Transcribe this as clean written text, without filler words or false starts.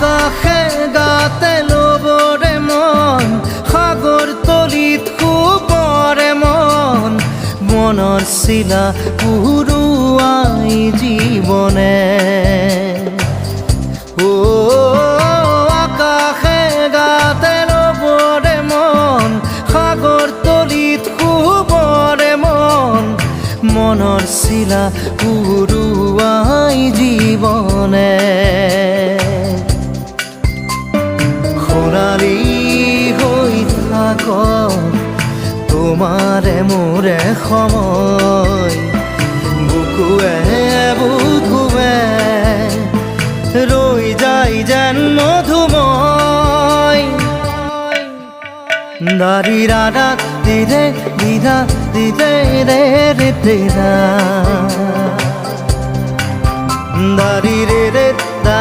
আকাশে গাতে ল'বৰে মন সাগৰ তলিত শুবৰে মন মনৰ চিলা উৰুৱাই জীৱনে আকাশে গাতে ল'বৰে মন সাগৰ তলিত শুবৰে মন মনৰ চিলা উৰুৱাই জীৱনে খৰালি হৈ থাক তোমাৰে মোৰে সময় বুকুৱে বুকুৱে ৰৈ যায় যেন মধুময় দাৰি ৰাধা দিদে দিদা দিদে ৰে ৰে দিদা দাৰি ৰে ৰে দাদা